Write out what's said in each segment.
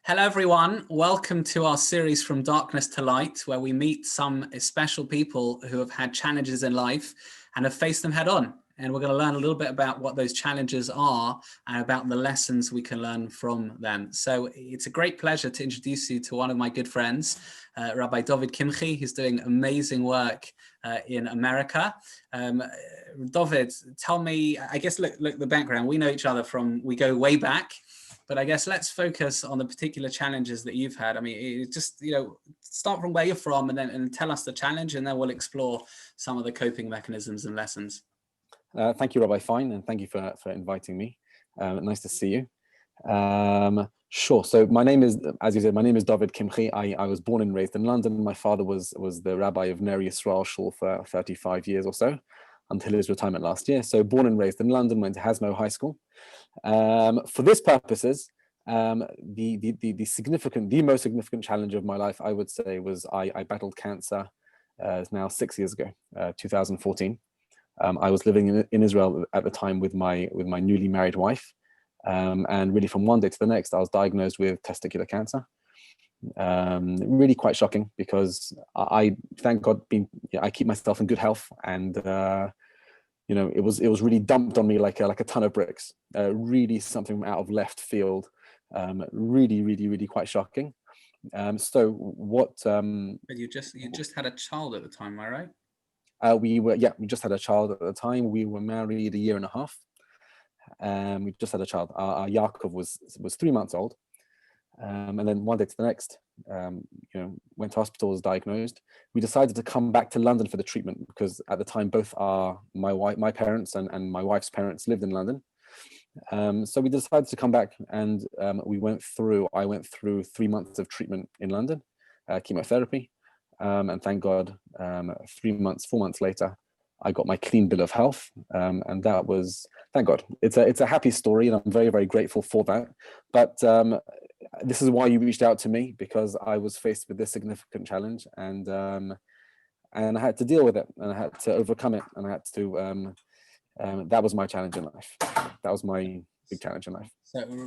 Hello, everyone. Welcome to our series From Darkness to Light, where we meet some special people who have had challenges in life and have faced them head on. And we're going to learn a little bit about what those challenges are and about the lessons we can learn from them. So it's a great pleasure to introduce you to one of my good friends, Rabbi Dovid Kimche, who's doing amazing work in America. Dovid, tell me, I guess, look, the background. We know each other we go way back. But I guess let's focus on the particular challenges that you've had. I mean, just, start from where you're from and tell us the challenge, and then we'll explore some of the coping mechanisms and lessons. Thank you, Rabbi Fine, and thank you for inviting me. Nice to see you. Sure. So my name is, as you said, my name is Dovid Kimche. I was born and raised in London. My father was the rabbi of Ner Yisrael Shul for 35 years or so, until his retirement last year. So born and raised in London, went to Hasmo High School. For this purposes, the most significant challenge of my life, I would say, was I battled cancer now 6 years ago, 2014. I was living in Israel at the time with my newly married wife, and really from one day to the next, I was diagnosed with testicular cancer. Really quite shocking, because I thank God I keep myself in good health, and it was really dumped on me like a ton of bricks. Really something out of left field. Really quite shocking. So what? But you just had a child at the time, am I right? We just had a child at the time. We were married a year and a half. We just had a child. Our Yaakov was 3 months old. And then one day to the next, went to hospital, was diagnosed. We decided to come back to London for the treatment, because at the time, both my parents and my wife's parents lived in London. So we decided to come back, and I went through 3 months of treatment in London, chemotherapy. And thank God, 4 months later, I got my clean bill of health, and that was, thank God. It's a happy story, and I'm very, very grateful for that. But this is why you reached out to me, because I was faced with this significant challenge, and I had to deal with it, and I had to overcome it, and I had to. That was my challenge in life. That was my big challenge in life.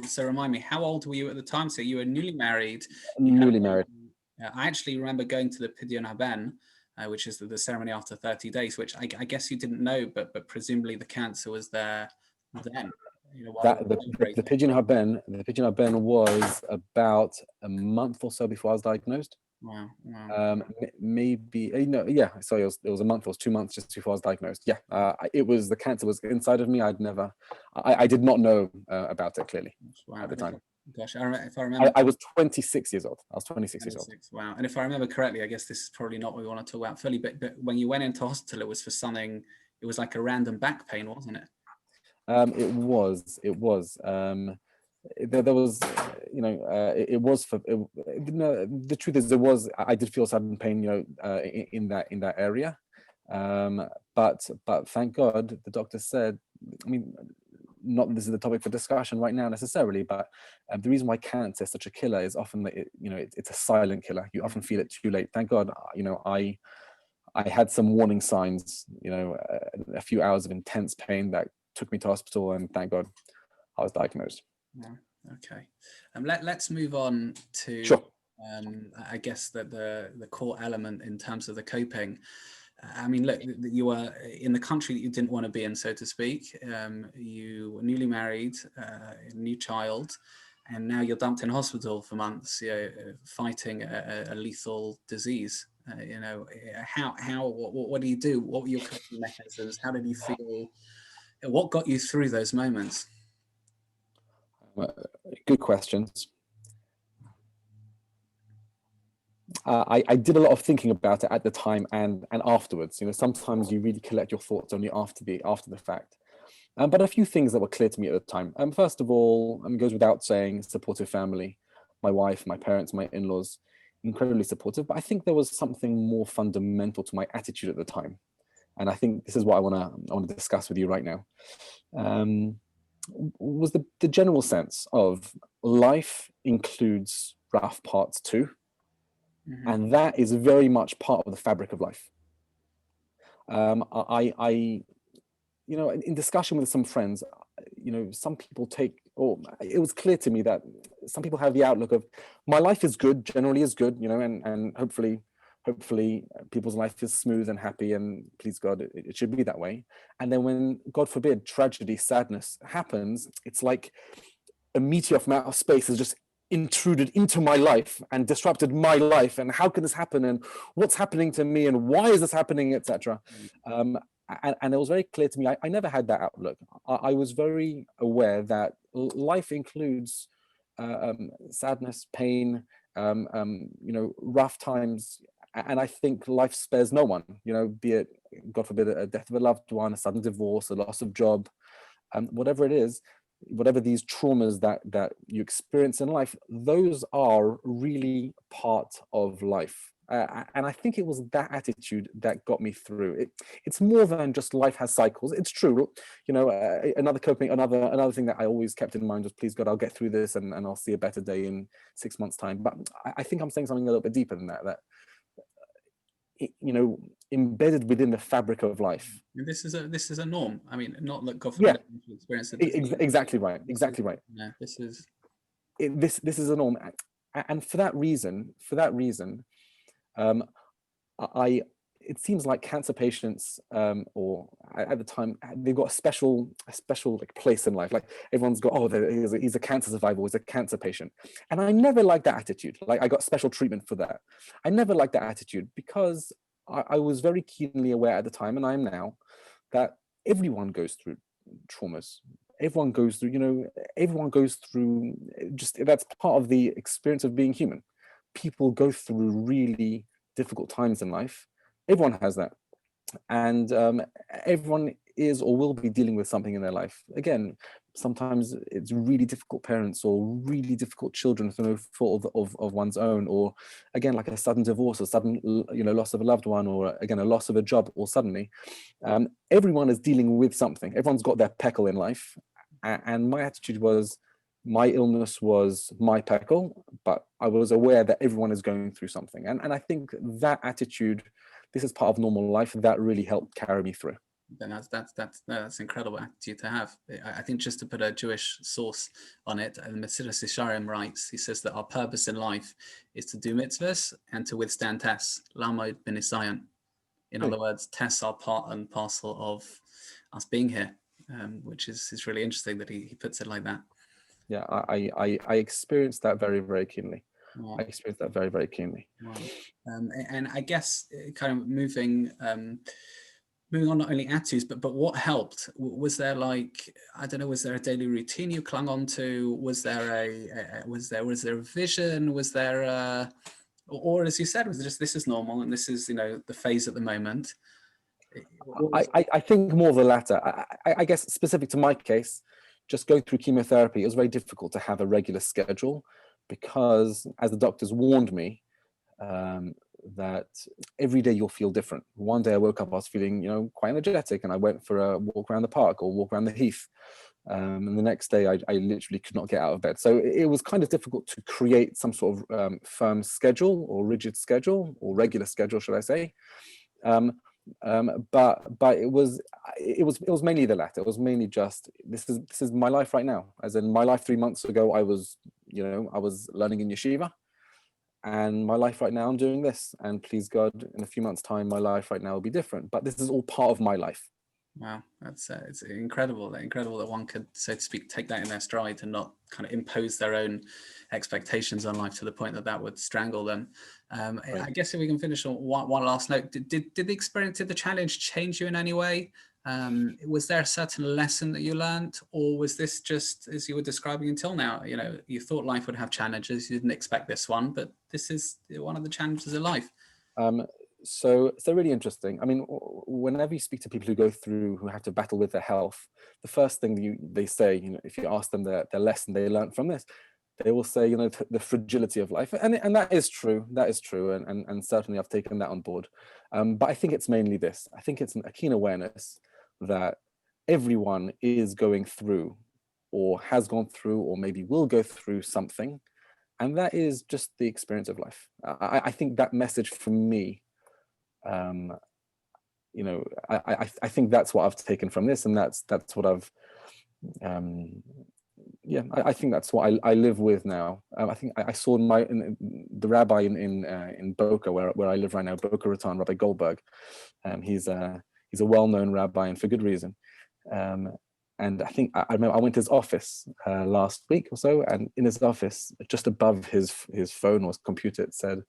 So remind me, how old were you at the time? So you were newly married. Newly married. I actually remember going to the Pidyon Haben, which is the ceremony after 30 days, which I guess you didn't know, but presumably the cancer was there then. The Pidyon Haben was about a month or so before I was diagnosed. Wow. Maybe sorry, it was a month. It was 2 months just before I was diagnosed. The cancer was inside of me. I did not know about it clearly at the time. Gosh, if I remember, I was 26 years old. I was 26 years old. Wow. And if I remember correctly, I guess this is probably not what we want to talk about fully, but when you went into hospital, it was for something. It was like a random back pain, wasn't it? It was. There was, it was for. The truth is, I did feel some pain, in that area, but thank God, the doctor said. I mean, not that this is the topic for discussion right now necessarily, but the reason why cancer is such a killer is often that it's a silent killer. You often feel it too late. Thank God, I had some warning signs. A few hours of intense pain that took me to hospital, and thank God, I was diagnosed. Yeah. Okay. Let's move on to, sure. I guess that the core element in terms of the coping. I mean, look, you were in the country that you didn't want to be in, so to speak. You were newly married, a new child, and now you're dumped in hospital for months, fighting a lethal disease. What do you do? What were your coping mechanisms? How did you feel? What got you through those moments? Good questions. I did a lot of thinking about it at the time and afterwards. Sometimes you really collect your thoughts only after the fact. But a few things that were clear to me at the time. First of all, it goes without saying, supportive family, my wife, my parents, my in-laws, incredibly supportive. But I think there was something more fundamental to my attitude at the time, and I think this is what I want to discuss with you right now. Was the general sense of life includes rough parts too. Mm-hmm. And that is very much part of the fabric of life. In discussion with some friends, some people it was clear to me that some people have the outlook of my life is good, generally is good, and hopefully people's life is smooth and happy, and please God, it should be that way. And then when, God forbid, tragedy, sadness happens, it's like a meteor from outer space has just intruded into my life and disrupted my life, and how can this happen, and what's happening to me, and why is this happening, etc. And it was very clear to me, I never had that outlook. I was very aware that life includes sadness, pain, rough times, and I think life spares no one, be it, God forbid, a death of a loved one, a sudden divorce, a loss of job, whatever it is, whatever these traumas that you experience in life, those are really part of life. And I think it was that attitude that got me through. It's more than just life has cycles. It's true, another thing that I always kept in mind was, please God, I'll get through this, and I'll see a better day in 6 months' time. But I think I'm saying something a little bit deeper than that. Embedded within the fabric of life. This is a norm. I mean, not that God forbid you experience it. Exactly right. Yeah, this is a norm, and for that reason, it seems like cancer patients, or at the time, they've got a special like place in life. Like everyone's got, oh, he's a cancer survivor, he's a cancer patient. And I never liked that attitude. Like I got special treatment for that. I never liked that attitude, because I was very keenly aware at the time, and I am now, that everyone goes through traumas. Everyone goes through, just, that's part of the experience of being human. People go through really difficult times in life. Everyone has that, and everyone is or will be dealing with something in their life. Again, sometimes it's really difficult parents, or really difficult children for no fault of one's own, or again, like a sudden divorce, or sudden loss of a loved one, or again a loss of a job, or suddenly everyone is dealing with something. Everyone's got their peckle in life, and my attitude was, my illness was my peckle, but I was aware that everyone is going through something. And I think that attitude, this is part of normal life, that really helped carry me through. Then that's incredible attitude to have. I think, just to put a Jewish source on it, Mesilas Yesharim writes, he says that our purpose in life is to do mitzvahs and to withstand tests. Lamod b'nisayon. In other words, tests are part and parcel of us being here, which is really interesting that he puts it like that. Yeah, I experienced that very, very keenly. Wow. I experienced that very, very keenly. Wow. And I guess kind of moving on, not only attitudes, but what helped? Was there, like, I don't know, was there a daily routine you clung on to? Was there a vision? Was there or as you said, was it just, this is normal and this is, the phase at the moment? I think more of the latter. I guess specific to my case, just going through chemotherapy, it was very difficult to have a regular schedule, because, as the doctors warned me, that every day you'll feel different. One day I woke up, I was feeling, quite energetic, and I went for a walk around the park or walk around the heath. And the next day I literally could not get out of bed. So it was kind of difficult to create some sort of firm schedule, or rigid schedule, or regular schedule, should I say. But it was mainly the latter. It was mainly just, this is my life right now. As in, my life 3 months ago, I was learning in yeshiva, and my life right now, I'm doing this. And please God, in a few months' time, my life right now will be different. But this is all part of my life. Wow, that's it's incredible that one could, so to speak, take that in their stride and not kind of impose their own expectations on life to the point that would strangle them. Right. I guess if we can finish on one last note, did the challenge change you in any way? Was there a certain lesson that you learned, or was this just, as you were describing until now, you thought life would have challenges, you didn't expect this one, but this is one of the challenges of life? So really interesting. I mean, whenever you speak to people who have to battle with their health, the first thing they say, if you ask them their lesson they learned from this, they will say, the fragility of life, and that is true. And certainly I've taken that on board. But I think it's mainly this. I think it's a keen awareness that everyone is going through, or has gone through, or maybe will go through something, and that is just the experience of life. I think that message from me, I think that's what I've taken from this, and that's what I've yeah, I think that's what I live with now. I think I saw the rabbi in Boca, where I live right now, Boca Raton, Rabbi Goldberg. He's a well-known rabbi, and for good reason. And I think I remember I went to his office last week or so, and in his office, just above his phone or computer, it said,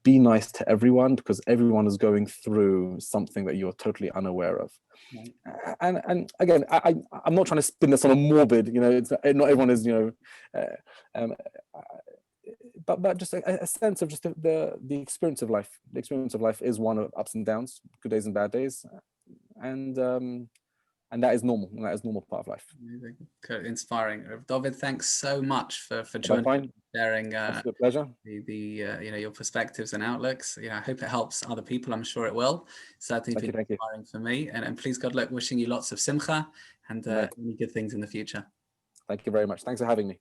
"Be nice to everyone, because everyone is going through something that you're totally unaware of." Right. And again, I'm not trying to spin this on a morbid, it's not everyone is, but just a sense of just the experience of life. The experience of life is one of ups and downs, good days and bad days, and that is normal, and that is normal part of life. Amazing. Inspiring. Dovid, thanks so much for Joining, sharing it's a pleasure. your perspectives and outlooks. I hope it helps other people. I'm sure it will. Certainly been inspiring for me. And please, God, wishing you lots of simcha and many good things in the future. Thank you very much. Thanks for having me.